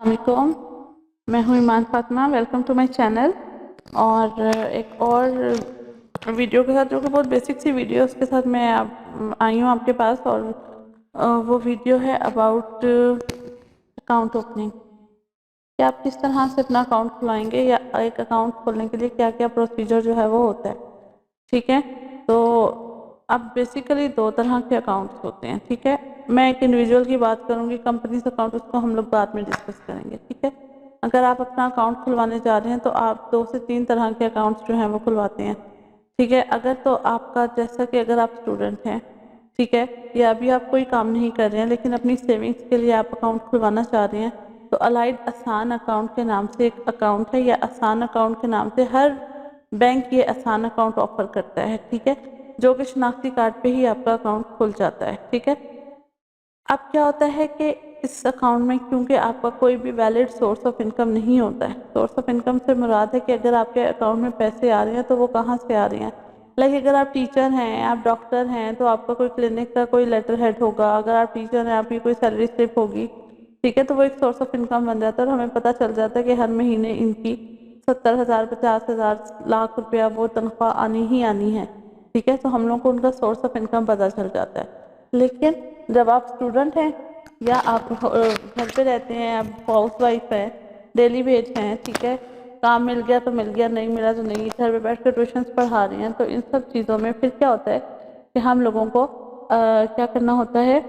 अस्सलामुअलैकुम, मैं हूँ Iman Fatima. Welcome to my channel. और एक और वीडियो के साथ, जो कि बहुत बेसिक सी वीडियो, उसके साथ मैं आई हूँ आपके पास। और वो वीडियो है अबाउट अकाउंट ओपनिंग, कि आप किस तरह से अपना अकाउंट खुलाएंगे, या एक अकाउंट खोलने के लिए क्या क्या प्रोसीजर जो है वो होता है। ठीक है, तो अब बेसिकली दो तरह के अकाउंट्स होते हैं। ठीक है, मैं एक इंडिविजुअल की बात करूँगी, कंपनीज अकाउंट उसको हम लोग बाद में डिस्कस करेंगे। ठीक है, अगर आप अपना अकाउंट खुलवाने जा रहे हैं तो आप 2 से 3 तरह के अकाउंट्स जो हैं वो खुलवाते हैं। ठीक है, अगर तो आपका, जैसा कि अगर आप स्टूडेंट हैं, ठीक है, या अभी आप कोई काम नहीं कर रहे हैं लेकिन अपनी सेविंग्स के लिए आप अकाउंट खुलवाना चाह रहे हैं, तो अलाइड आसान अकाउंट के नाम से एक अकाउंट है, या आसान अकाउंट के नाम से हर बैंक ये आसान अकाउंट ऑफर करता है। ठीक है, जो कि शनाख्ती कार्ड पे ही आपका अकाउंट खुल जाता है। ठीक है, अब क्या होता है कि इस अकाउंट में, क्योंकि आपका कोई भी वैलिड सोर्स ऑफ इनकम नहीं होता है। सोर्स ऑफ इनकम से मुराद है कि अगर आपके अकाउंट में पैसे आ रहे हैं तो वो कहाँ से आ रहे हैं। लाइक अगर आप टीचर हैं, आप डॉक्टर हैं, तो आपका कोई क्लिनिक का कोई लेटर हेड होगा। अगर आप टीचर हैं, आपकी कोई सैलरी स्लिप होगी। ठीक है, तो वो एक सोर्स ऑफ इनकम बन जाता है और हमें पता चल जाता है कि हर महीने इनकी 70,000, 50,000, लाख रुपया वो तनख्वाह आनी ही आनी है। ठीक है, तो हम लोग को उनका सोर्स ऑफ इनकम पता चल जाता है। लेकिन जब आप स्टूडेंट हैं, या आप घर पे रहते हैं, आप हाउस वाइफ हैं, डेली वेज हैं, ठीक है, काम मिल गया तो मिल गया, नहीं मिला तो नहीं, घर पे बैठ कर ट्यूशन पढ़ा रही हैं, तो इन सब चीज़ों में फिर क्या होता है कि हम लोगों को क्या करना होता है।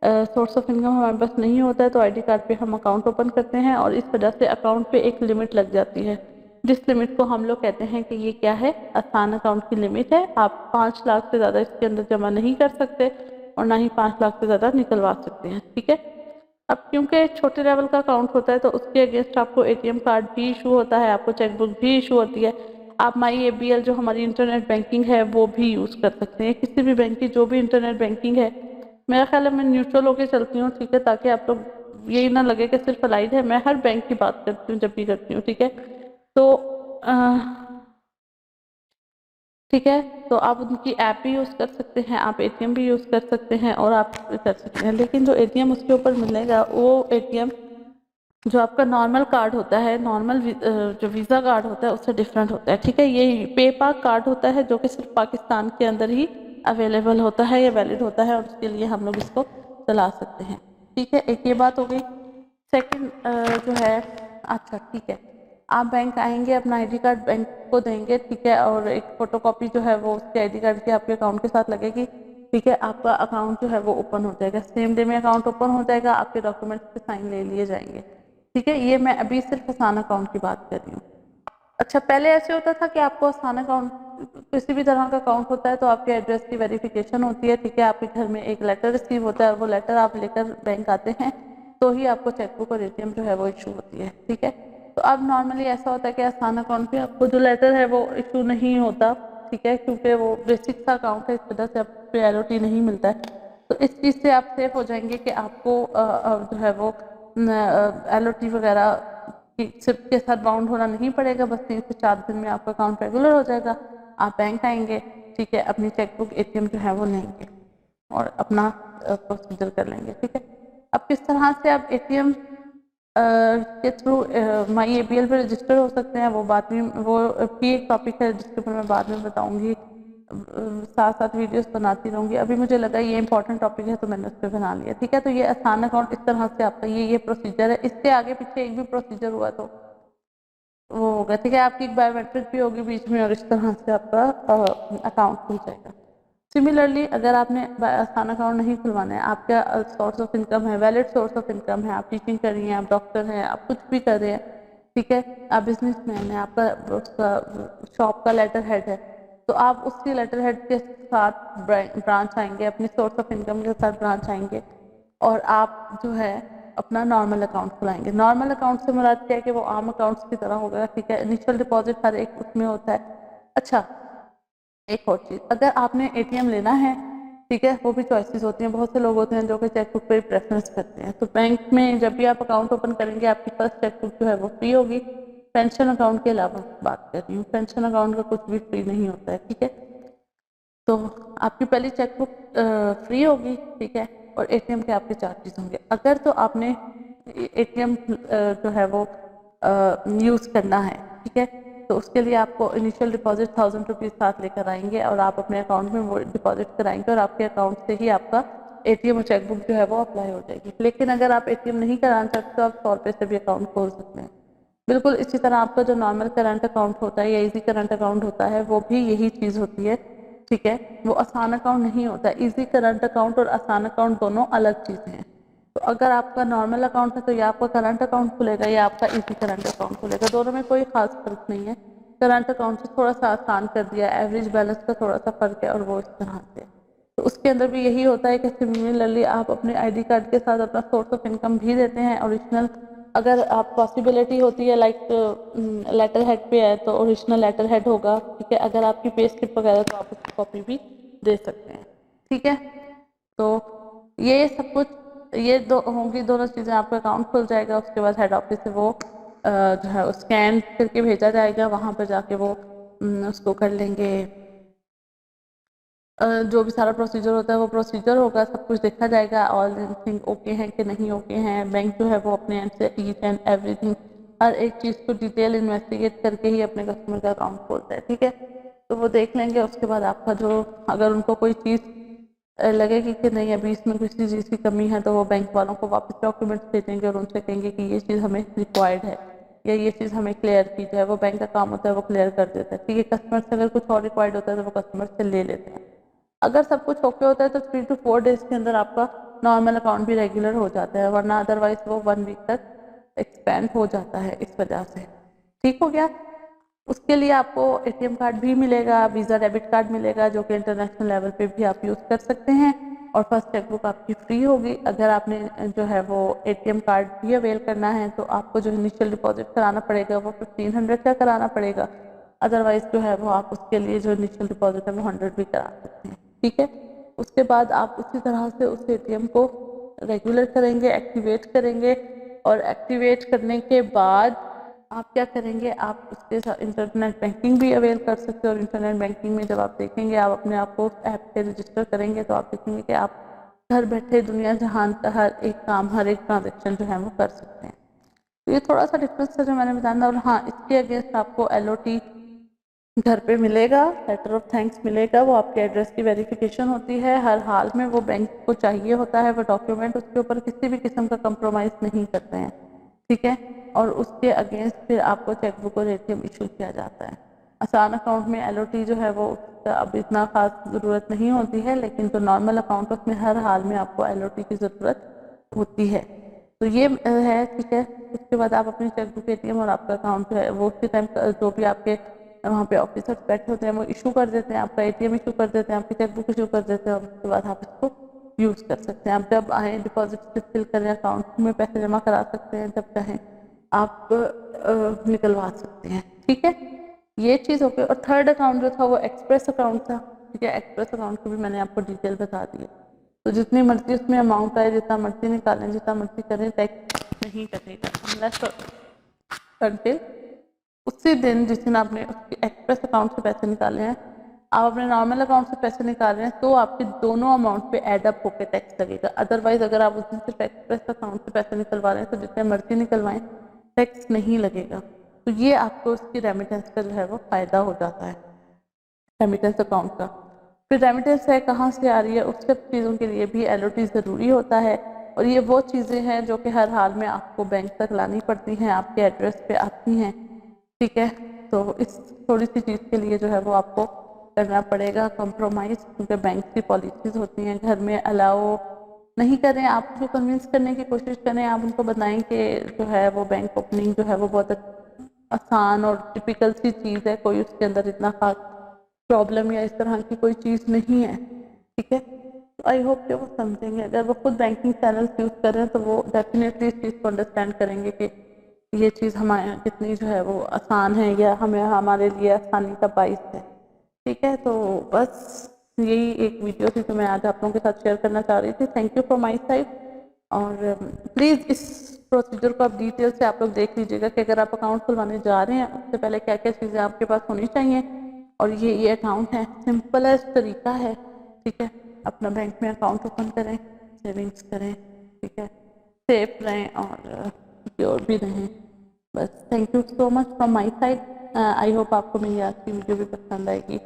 सोर्स ऑफ इनकम हमारे पास नहीं होता है, तो आईडी कार्ड पे हम अकाउंट ओपन करते हैं, और इस वजह से अकाउंट पे एक लिमिट लग जाती है, जिस लिमिट को हम लोग कहते हैं कि ये क्या है, आसान अकाउंट की लिमिट है। आप 5 लाख से ज़्यादा इसके अंदर जमा नहीं कर सकते, और ना ही 5 लाख से ज़्यादा निकलवा सकते हैं। ठीक है, अब क्योंकि छोटे लेवल का अकाउंट होता है, तो उसके अगेंस्ट आपको एटीएम कार्ड भी इशू होता है, आपको चेकबुक भी इशू होती है। आप माई एबीएल, जो हमारी इंटरनेट बैंकिंग है, वो भी यूज़ कर सकते हैं। किसी भी बैंक की जो भी इंटरनेट बैंकिंग है, मेरा ख्याल है मैं न्यूट्रल होकर चलती हूँ। ठीक है, ताकि आप लोग यही ना लगे कि सिर्फ अलाइड है, मैं हर बैंक की बात करती हूँ जब भी करती हूँ। ठीक है, तो ठीक है, तो आप उनकी ऐप भी यूज़ कर सकते हैं, आप एटीएम भी यूज़ कर सकते हैं, और आप कर सकते हैं। लेकिन जो एटीएम उसके ऊपर मिलेगा, वो एटीएम जो आपका नॉर्मल कार्ड होता है, नॉर्मल जो वीज़ा कार्ड होता है, उससे डिफरेंट होता है। ठीक है, ये पेपाल कार्ड होता है, जो कि सिर्फ पाकिस्तान के अंदर ही अवेलेबल होता है या वैलिड होता है, और उसके लिए हम लोग इसको चला सकते हैं। ठीक है, एक ये बात हो गई। सेकंड जो है, अच्छा ठीक है, आप बैंक आएंगे, अपना आईडी कार्ड बैंक को देंगे। ठीक है, और एक फ़ोटोकॉपी जो है वो उसके आईडी कार्ड की आपके अकाउंट के साथ लगेगी। ठीक है, आपका अकाउंट जो है वो ओपन हो जाएगा, सेम डे में अकाउंट ओपन हो जाएगा, आपके डॉक्यूमेंट्स पे साइन ले लिए जाएंगे। ठीक है, ये मैं अभी सिर्फ आसान अकाउंट की बात कर रही हूँ। अच्छा, पहले ऐसे होता था कि आपको आसान अकाउंट, किसी भी तरह का अकाउंट होता है तो आपके एड्रेस की वेरिफिकेशन होती है। ठीक है, आपके घर में एक लेटर रिसीव होता है, और वो लेटर आप लेकर बैंक आते हैं, तो ही आपको चेकबुक और एटीएम जो है वो इशू होती है। ठीक है, तो अब नॉर्मली ऐसा होता है कि आसान अकाउंट पे आपको जो लेटर है वो इशू नहीं होता। ठीक है, क्योंकि वो बेसिक सा अकाउंट है, इस वजह से आपको प्रायोरिटी नहीं मिलता है। तो इस चीज़ से आप सेफ हो जाएंगे कि आपको जो है वो LOT वगैरह सिप के साथ बाउंड होना नहीं पड़ेगा। बस 3 से 4 दिन में आपका अकाउंट रेगुलर हो जाएगा। आप बैंक आएंगे, ठीक है, अपनी चेकबुक एटीएम जो है वो लेंगे, और अपना प्रोसीजर कर लेंगे। ठीक है, अब किस तरह से आप एटीएम के थ्रू माई एबीएल पे रजिस्टर हो सकते हैं, वो बाद में, वो भी एक टॉपिक है जिसके ऊपर मैं बाद में बताऊंगी। साथ साथ वीडियोस बनाती रहूँगी। अभी मुझे लगा ये इंपॉर्टेंट टॉपिक है, तो मैंने उस पर बना लिया। ठीक है, तो ये आसान अकाउंट इस तरह से आपका ये प्रोसीजर है। इससे आगे पीछे एक भी प्रोसीजर हुआ तो वो होगा। ठीक है, आपकी एक बायोमेट्रिक भी होगी बीच में, और इस तरह से आपका अकाउंट खुल जाएगा। सिमिलरली, अगर आपने आसान अकाउंट नहीं खुलवाना है, आपका सोर्स ऑफ इनकम है, वैलिड सोर्स ऑफ इनकम है, आप टीचिंग कर रही हैं, आप डॉक्टर हैं, आप कुछ भी कर रहे हैं, ठीक है, आप बिजनेसमैन हैं, आपका उसका शॉप का लेटर हेड है, तो आप उसके लेटर हेड के साथ ब्रांच आएंगे, अपने सोर्स ऑफ इनकम के साथ ब्रांच आएंगे, और आप जो है अपना नॉर्मल अकाउंट खुलाएंगे। नॉर्मल अकाउंट से मुराद क्या है कि वो आम अकाउंट्स की तरह होगा। ठीक है, इनिशियल डिपॉजिट हर एक उसमें होता है। अच्छा, एक और चीज़, अगर आपने एटीएम लेना है, ठीक है, वो भी चॉइसेस होती हैं। बहुत से लोग होते हैं जो कि चेकबुक पे प्रेफरेंस करते हैं। तो बैंक में जब भी आप अकाउंट ओपन करेंगे, आपकी फर्स्ट चेकबुक जो है वो फ्री होगी। पेंशन अकाउंट के अलावा बात कर रही हूँ, पेंशन अकाउंट का कुछ भी फ्री नहीं होता है। ठीक है, तो आपकी पहली चेकबुक फ्री होगी। ठीक है, और एटीएम के आपके चार्जेस होंगे। अगर तो आपने एटीएम जो है वो यूज़ करना है, ठीक है। तो उसके लिए आपको इनिशियल डिपॉजिट 1000 रुपीज़ साथ लेकर आएंगे और आप अपने अकाउंट में वो डिपॉजिट कराएंगे और आपके अकाउंट से ही आपका एटीएम और चेकबुक जो है वो अप्लाई हो जाएगी। लेकिन अगर आप एटीएम नहीं कराना चाहते तो आप 100 रुपये से भी अकाउंट खोल सकते हैं। बिल्कुल इसी तरह आपका जो नॉर्मल करंट अकाउंट होता है या इजी करंट अकाउंट होता है वो भी यही चीज़ होती है, ठीक है। वो आसान अकाउंट नहीं होता। इजी करंट अकाउंट और आसान अकाउंट दोनों अलग चीज़ें हैं। तो अगर आपका नॉर्मल अकाउंट है तो या आपका करंट अकाउंट खुलेगा या आपका इजी करंट अकाउंट खुलेगा, दोनों में कोई खास फर्क नहीं है। करंट अकाउंट से थोड़ा सा आसान कर दिया, एवरेज बैलेंस का थोड़ा सा फर्क है और वो इस तरह से। तो उसके अंदर भी यही होता है कि सिमिलरली आप अपने आईडी कार्ड के साथ अपना सोर्स ऑफ इनकम भी देते हैं ओरिजिनल। अगर आप पॉसिबिलिटी होती है लाइक लेटर हेड पे है तो ओरिजिनल लेटर हेड होगा, ठीक है। अगर आपकी पे स्लिप वगैरह तो आप उसकी कॉपी भी दे सकते हैं, ठीक है। तो ये सब कुछ ये दो होंगी, दोनों चीज़ें, आपका अकाउंट खुल जाएगा। उसके बाद हेड ऑफिस से वो जो है स्कैन करके भेजा जाएगा, वहाँ पर जाके वो उसको कर लेंगे। जो भी सारा प्रोसीजर होता है वो प्रोसीजर होगा, सब कुछ देखा जाएगा ऑल थिंग ओके हैं कि नहीं ओके हैं। बैंक जो है वो अपने एंड से ईच एंड एवरीथिंग हर एक चीज़ को डिटेल इन्वेस्टिगेट करके ही अपने कस्टमर का अकाउंट खोलता है, ठीक है। तो वो देख लेंगे। उसके बाद आपका जो अगर उनको कोई चीज़ लगेगी कि नहीं अभी इसमें किसी चीज़ की कमी है तो वो बैंक वालों को वापस डॉक्यूमेंट्स भेजेंगे और उनसे कहेंगे कि ये चीज़ हमें रिक्वायर्ड है या ये चीज़ हमें क्लियर की जाए। वो बैंक का काम होता है, वो क्लियर कर देता है, ठीक है। कस्टमर से अगर कुछ और रिक्वायर्ड होता है तो वो कस्टमर से ले लेते हैं। अगर सब कुछ ओके होता है तो 3 to 4 डेज़ के अंदर आपका नॉर्मल अकाउंट भी रेगुलर हो जाता है, वरना अदरवाइज वो 1 वीक तक एक्सपेंड हो जाता है इस वजह से। ठीक हो गया। उसके लिए आपको एटीएम कार्ड भी मिलेगा, वीज़ा डेबिट कार्ड मिलेगा जो कि इंटरनेशनल लेवल पे भी आप यूज़ कर सकते हैं और फर्स्ट चेकबुक आपकी फ्री होगी। अगर आपने जो है वो एटीएम कार्ड भी अवेल करना है तो आपको जो इनिशियल डिपॉजिट कराना पड़ेगा वो 1500 का कराना पड़ेगा। अदरवाइज जो है वो आप उसके लिए जो इनिशियल डिपॉजिट है वो 100 भी करा सकते हैं, ठीक है। उसके बाद आप उसी तरह से उस एटीएम को रेगुलर करेंगे, एक्टिवेट करेंगे और एक्टिवेट करने के बाद आप क्या करेंगे, आप उसके साथ इंटरनेट बैंकिंग भी अवेल कर सकते हो। और इंटरनेट बैंकिंग में जब आप देखेंगे, आप अपने आप को ऐप पे रजिस्टर करेंगे तो आप देखेंगे कि आप घर बैठे दुनिया जहान का हर एक काम, हर एक ट्रांजेक्शन जो है वो कर सकते हैं। तो ये थोड़ा सा डिफरेंस है जो मैंने बताया। और हाँ, इसके अगेंस्ट आपको LOT घर पे मिलेगा, लेटर ऑफ थैंक्स मिलेगा। वो आपके एड्रेस की वेरिफिकेशन होती है, हर हाल में वो बैंक को चाहिए होता है वो डॉक्यूमेंट। उसके ऊपर किसी भी किस्म का कंप्रोमाइज़ नहीं करते हैं, ठीक है। और उसके अगेंस्ट फिर आपको चेकबुक और एटीएम इशू किया जाता है। आसान अकाउंट में LOT जो है वो अब इतना खास ज़रूरत नहीं होती है, लेकिन जो नॉर्मल अकाउंट उसमें हर हाल में आपको LOT की ज़रूरत होती है। तो ये है, ठीक है। उसके बाद आप अपनी चेकबुक, एटीएम और आपका अकाउंट जो है वो उसी टाइम जो भी आपके वहाँ पे ऑफिसर्स बैठे होते हैं वो इशू कर देते हैं, आपका एटीएम इशू कर देते हैं, आपकी चेकबुक इशू कर देते हैं और उसके बाद आप इसको यूज़ कर सकते हैं। आप जब आए डिपॉजिट स्लिप फिल करें, अकाउंट में पैसे जमा करा सकते हैं, जब चाहें आप निकलवा सकते हैं, ठीक है। ये चीज़ हो गई। और थर्ड अकाउंट जो था वो एक्सप्रेस अकाउंट था, ठीक है। एक्सप्रेस अकाउंट की भी मैंने आपको डिटेल बता दी है। तो जितनी मर्जी उसमें अमाउंट आए, जितना मर्जी निकालें, जितना मर्जी करें, टैक्स नहीं कटेगा अनलेस अनटिल उसी दिन जिस दिन आपने उसके एक्सप्रेस अकाउंट से पैसे निकाले हैं, आप अपने नॉर्मल अकाउंट से पैसे निकाल रहे हैं तो आपके दोनों अमाउंट पे एड अप होकर टैक्स लगेगा। अदरवाइज अगर आप उस दिन सिर्फ एक्सप्रेस अकाउंट से पैसे निकलवा रहे हैं तो जितने मर्जी निकलवाएं, टैक्स नहीं लगेगा। तो ये आपको उसकी रेमिटेंस का जो है वो फ़ायदा हो जाता है, रेमिटेंस अकाउंट का। फिर रेमिटेंस है कहाँ से आ रही है, उस सब चीज़ों के लिए भी LOT ज़रूरी होता है। और ये वो चीज़ें हैं जो कि हर हाल में आपको बैंक तक लानी पड़ती हैं, आपके एड्रेस पे आती हैं, ठीक है। तो इस थोड़ी सी चीज़ के लिए जो है वो आपको करना पड़ेगा कंप्रोमाइज़, क्योंकि बैंक की पॉलिसीज़ होती हैं, घर में अलाउ नहीं करें। आप उसको कन्विंस करने की कोशिश करें, आप उनको बताएं कि जो है वो बैंक ओपनिंग जो है वो बहुत आसान और टिपिकल सी चीज़ है, कोई उसके अंदर इतना खास प्रॉब्लम या इस तरह की कोई चीज़ नहीं है, ठीक है। तो आई होप कि वो समझेंगे। अगर वो खुद बैंकिंग चैनल्स यूज़ कर रहे हैं तो वो डेफिनेटली इस चीज़ को अंडरस्टैंड करेंगे कि ये चीज़ हमारे कितनी जो है वो आसान है या हमें हमारे लिए आसानी का बाइस है, ठीक है। तो बस यही एक वीडियो थी जो मैं आज आप लोगों के साथ शेयर करना चाह रही थी। Thank you for my side. और प्लीज़ इस प्रोसीजर को आप डिटेल से आप लोग देख लीजिएगा कि अगर आप अकाउंट खुलवाने जा रहे हैं उससे पहले क्या क्या चीज़ें आपके पास होनी चाहिए। और ये अकाउंट है, सिंपलेस्ट तरीका है, ठीक है। अपना बैंक में अकाउंट ओपन करें, सेविंग्स करें, ठीक है। सेफ रहें और सिक्योर भी रहें। बस thank you so much from my side. I hope आपको मेरी आज की वीडियो भी पसंद आएगी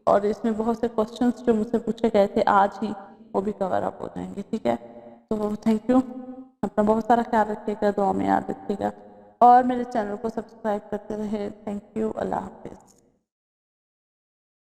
और इसमें बहुत से क्वेश्चंस जो मुझसे पूछे गए थे आज ही वो भी कवर अप हो जाएंगे। ठीक है, तो थैंक यू। अपना बहुत सारा ख्याल रखिएगा, दुआ में याद रखिएगा और मेरे चैनल को सब्सक्राइब करते रहे। Thank you. अल्लाह हाफिज़।